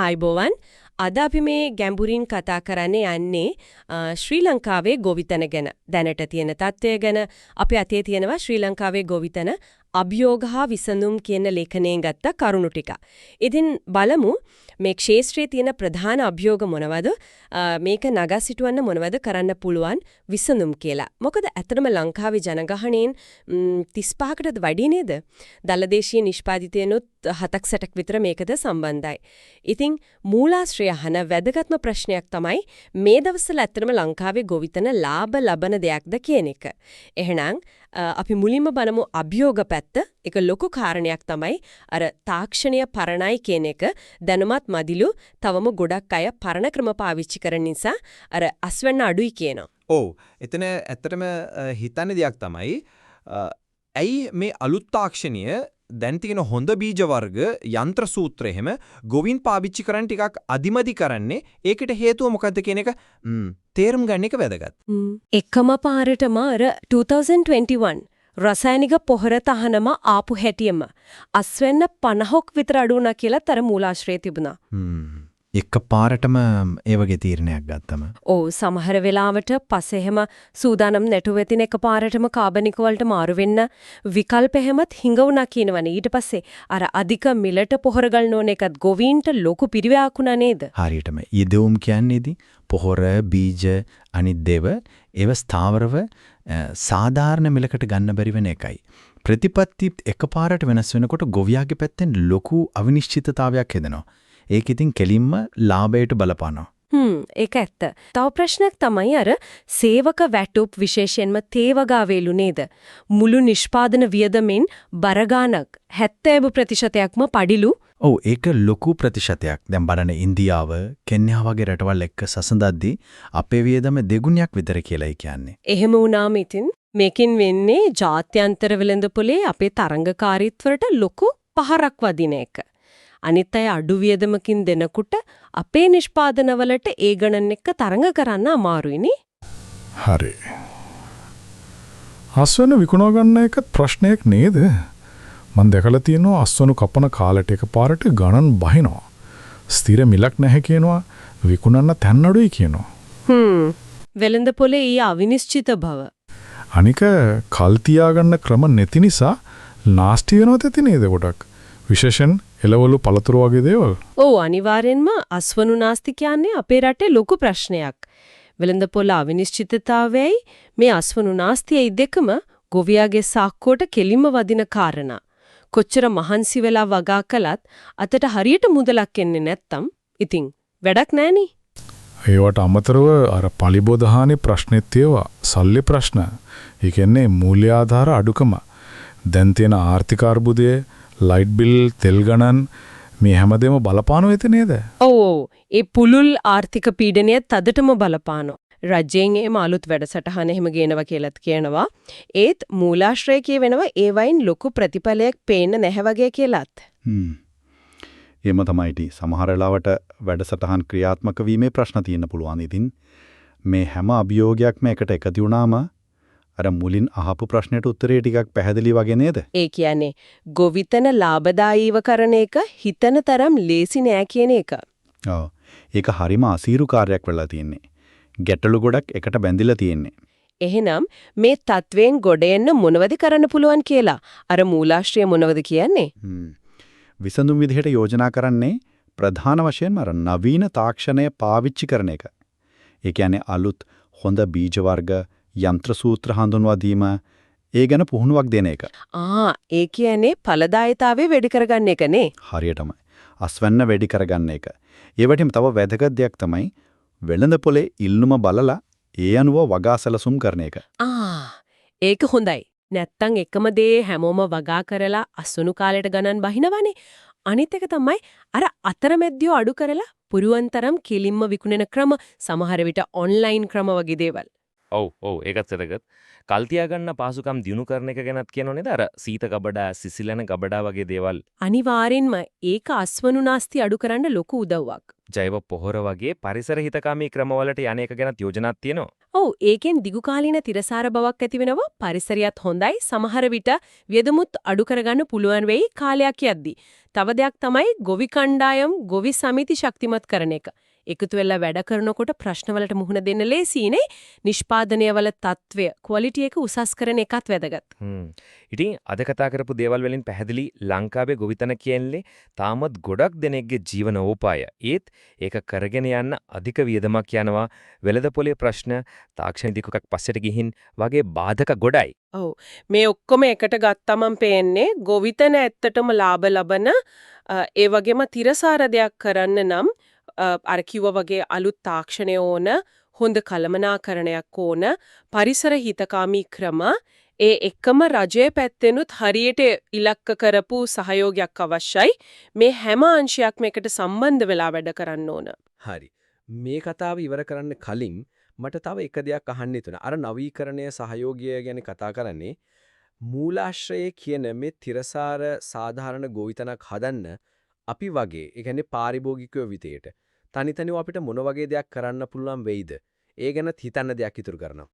ආයිබෝවන් අද අපි මේ ගැඹුරින් කතා කරන්නේ යන්නේ ශ්‍රී ලංකාවේ ගොවිතැන ගැන. දැනට තියෙන තත්ත්වය ගැන අපේ අතේ තියෙනවා ශ්‍රී ලංකාවේ ගොවිතැන අභියෝග හා විසඳුම් කියන ලේඛනයෙන් ගත්ත කරුණු ටික. ඉතින් බලමු මේ ක්ෂේත්‍රයේ තියෙන ප්‍රධාන අභියෝග මොනවද? මේක නගා සිටවන්න මොනවද කරන්න පුළුවන් විසඳුම් කියලා. මොකද ඇත්තටම ලංකාවේ ජනගහණයෙන් 35කටද වැඩි නේද? දළදේශීය නිෂ්පාදිතයනොත් 7-8ක් විතර මේකද සම්බන්ධයි. ඉතින් මූලාශ්‍රය අහන වැදගත්ම ප්‍රශ්නයක් තමයි මේ දවස්වල ඇත්තටම ලංකාවේ ගොවිතැන ලාභ ලබන දෙයක්ද කියන එක. එහෙනම් අපි මුලින්ම බලමු අභියෝග පැත්ත. ඒක ලොකු කාරණයක් තමයි අර තාක්ෂණීය පරණයි කියන එක දැනුමත් මදිලු තවම ගොඩක් අය පරණ ක්‍රම පාවිච්චි කරන නිසා අර අස්වැන්න අඩුයි කියනවා. ඔව්. එතන ඇත්තටම හිතන්නේ දෙයක් තමයි ඇයි මේ අලුත් තාක්ෂණීය දැන් තියෙන හොඳ බීජ වර්ග යන්ත්‍ර සූත්‍ර එහෙම ගොවින් පාවිච්චි කරන් ටිකක් අදිමදි කරන්නේ ඒකට හේතුව මොකද්ද කියන එක තේරුම් ගන්න එක වැදගත්. එකම පාරටම අර 2021 රසායනික පොහොර තහනම ආපු හැටියෙම අස්වැන්න 50ක් විතර අඩු වුණා කියලා තර මූලාශ්‍රයේ තිබුණා. එක පාරටම ඒ වගේ තීරණයක් ගත්තම. ඔව් සමහර වෙලාවට පස්සේ එහෙම සූදානම් නැටුව වෙතින එක පාරටම කාබනික වලට මාරු වෙන්න විකල්ප හැමත් හිඟ වුණා කියනවනේ. ඊට පස්සේ අර අධික මිලට පොහොර ගන්න ඕන එකත් ගොවීන්ට ලොකු පිරිවැයක් වුණා නේද? හරියටම. ඊදෙවුම් කියන්නේදී පොහොර බීජ අනිත් දේව ඒව ස්ථාවරව සාධාරණ මිලකට ගන්න බැරි වෙන එකයි. ප්‍රතිපත්ති එකපාරට වෙනස් වෙනකොට ගොවියාගේ පැත්තෙන් ලොකු අවිනිශ්චිතතාවයක් හැදෙනවා. ඒක ඉතින් කෙලින්ම ලාභයට බලපානවා. ඒක ඇත්ත. තව ප්‍රශ්නයක් තමයි අර සේවක වැටුප් විශේෂයෙන්ම තේවගා වේලු නේද? මුළු නිෂ්පාදන වියදමෙන් බරගානක් 70%ක්ම පඩිලු. ඔව් ඒක ලොකු ප්‍රතිශතයක්. දැන් බලන්න ඉන්දියාව, කෙන්යා වගේ රටවල් එක්ක සසඳද්දී අපේ වියදම දෙගුණයක් විතර කියලායි කියන්නේ. එහෙම වුණාම ඉතින් මේකෙන් වෙන්නේ ජාත්‍යන්තර වෙළඳපොලේ අපේ තරංගකාරීත්වයට ලොකු පහරක් වදින එක. අනිත් අය අඩු වියදමකින් දෙනකොට අපේ නිෂ්පාදනවලට ඒ ගණන් එක්ක තරඟ කරන්න අමාරුයිනේ. හරි. අස්වැන්න විකුණා ගන්න එක ප්‍රශ්නයක් නේද? මම දැකලා තියෙනවා අස්වැන්නු කපන කාලෙට එකපාරට ගණන් බහිනවා. ස්ථිර මිලක් නැහැ කියනවා, විකුණන්න තැන් අඩුයි කියනවා. වෙළඳපොලේ ඊ අවිනිශ්චිත බව. අනික කල් තියාගන්න ක්‍රම නැති නිසා නාස්ති වෙනවත් ඇති නේද ගොඩක්. විශේෂයෙන් එළවලු පළතුරු වගේ දේවල්. ඔව් අනිවාර්යෙන්ම අස්වනු නාස්ති කියන්නේ අපේ රටේ ලොකු ප්‍රශ්නයක්. වෙළඳපොළ අවිනිශ්චිතතාවයයි මේ අස්වනු නාස්තියයි දෙකම ගොවියාගේ සාක්කුවට කෙලින්ම වදින කාරණා. කොච්චර මහන්සි වෙලා වගා කළත් අතට හරියට මුදලක් එන්නේ නැත්තම් ඉතින් වැඩක් නැහනේ. ඒවට අමතරව අර පලිබෝධහානි ප්‍රශ්නෙත් තියෙනවා. සල්ලි ප්‍රශ්න. ඒ කියන්නේ මූල්‍ය ආධාර අඩුකම. දැන් තියෙන ආර්ථික අර්බුදයේ ලයිට් බිල් තෙල් ගණන් මේ හැමදේම බලපානෝ ඇත නේද? ඔව් ඒ පුලුල් ආර්ථික පීඩනයත් අදටම බලපානෝ. රජයෙන් එම අලුත් වැඩසටහන එහෙම ගේනවා කියලාත් කියනවා. ඒත් මූලාශ්‍රය කියවෙනවා ඒ වයින් ලොකු ප්‍රතිඵලයක් පේන්න නැහැ වගේ කියලාත්. එහෙම තමයි ඉතින් සමහර වෙලාවට වැඩසටහන් ක්‍රියාත්මක වීමේ ප්‍රශ්න තියෙන්න පුළුවන්. ඉතින් මේ හැම අභියෝගයක්ම එකට එකතු වුණාම අර මුලින් අහපු ප්‍රශ්නෙට උත්තරේ ටිකක් පැහැදිලි වගේ නේද? ඒ කියන්නේ ගොවිතැන ලාභදායීව කරන එක හිතන තරම් ලේසි නෑ කියන එක. ඔව්. ඒක හරිම අසීරු කාර්යයක් වෙලා තියෙන්නේ. ගැටලු ගොඩක් එකට බැඳිලා තියෙන්නේ. එහෙනම් මේ තත්වයෙන් ගොඩ එන්න මොනවද කරන්න පුළුවන් කියලා අර මූලාශ්‍රය මොනවද කියන්නේ? විසඳුම් විදිහට යෝජනා කරන්නේ ප්‍රධාන වශයෙන්ම අර නවීන තාක්ෂණය පාවිච්චි කරන එක. ඒ කියන්නේ අලුත් හොඳ බීජ වර්ග යන්ත්‍ර සූත්‍ර හඳුන්වා දීම ඒ ගැන පුහුණුවක් දෙන එක. ඒ කියන්නේ ඵලදායීතාවය වැඩි කරගන්න එක නේ. හරියටම. අස්වැන්න වැඩි කරගන්න එක. ඒ වගේම තව වැදගත් දෙයක් තමයි වෙළඳපොලේ ඉල්ලුම බලලා ඒ අනුව වගා සැලසුම් කරන එක. ඒක හොඳයි. නැත්තම් එකම දේ හැමෝම වගා කරලා අසුණු කාලයට ගණන් බහිනවනේ. අනිත් එක තමයි අර අතරමැදියෝ අඩු කරලා පුරුවන් තරම් කෙලින්ම විකුණන ක්‍රම, සමහර විට ඔන්ලයින් ක්‍රම වගේ දේවල්. ඔව් ඒකත් වැදගත්. කල් තියාගන්න පාසුකම් දිනු කරන එක ගැනත් කියනෝ නේද? අර සීත ගබඩා, සිසිලන ගබඩා වගේ දේවල්. අනිවාර්යෙන්ම ඒක අස්වනු නාස්ති අඩු කරන්න ලොකු උදව්වක්. ජෛව පොහොර වගේ පරිසර හිතකාමී ක්‍රමවලට යන්නේක ගැනත් යෝජනාවක් තියෙනවා. ඔව් ඒකෙන් දිගුකාලීන තිරසාර බවක් ඇති වෙනවා පරිසරයත් හොඳයි සමහර විට වියදමුත් අඩු කරගන්න පුළුවන් වෙයි කාලයක් යද්දී. තව දෙයක් තමයි ගොවි කණ්ඩායම් ගොවි සමිති ශක්තිමත් කරන එක. එකතු වෙලා වැඩ කරනකොට ප්‍රශ්නවලට මුහුණ දෙන්න ලේසියිනේ. නිෂ්පාදනයවල තත්වය ක්වොලිටි එක උසස් කරන එකත් වැදගත්. ඉතින් අද කතා කරපු දේවල් වලින් පැහැදිලි ලංකාවේ ගොවිතැන කියන්නේ තාමත් ගොඩක් දෙනෙක්ගේ ජීවනෝපාය. ඒත් ඒක කරගෙන යන්න අධික වියදමක් යනවා. වෙළඳපොලේ ප්‍රශ්න තාක්ෂණ දිකුකක් පස්සට ගිහින් වගේ බාධක ගොඩයි. ඔව් මේ ඔක්කොම එකට ගත්තමම් පේන්නේ ගොවිතැන ඇත්තටම ලාභ ලබන ඒ වගේම තිරසාර දෙයක් කරන්න නම් අර කිව්වා වගේ අලුත් තාක්ෂණය ඕන හොඳ කළමනාකරණයක් ඕන පරිසර හිතකාමී ක්‍රම ඒ එකම රජයේ පැත්තෙනුත් හරියට ඉලක්ක කරපු සහයෝගයක් අවශ්‍යයි මේ හැම අංශයක්ම එකට සම්බන්ධ වෙලා වැඩ කරන්න ඕන. හරි. මේ කතාව ඉවර කරන්න කලින් මට තව එක දෙයක් අහන්න හිතුණා. අර නවීකරණය සහයෝගය ගැන කතා කරන්නේ මූලාශ්‍රයේ කියන මේ තිරසාර සාධාරණ ගොවිතැනක් හදන්න අපි වගේ, ඒ කියන්නේ පාරිභෝගිකයෝ විදියට තනිතනිව අපිට මොන වගේ දෙයක් කරන්න පුළුවන් වෙයිද? ඒ ගැන හිතන්න දෙයක් ඉතුරු කරනවා.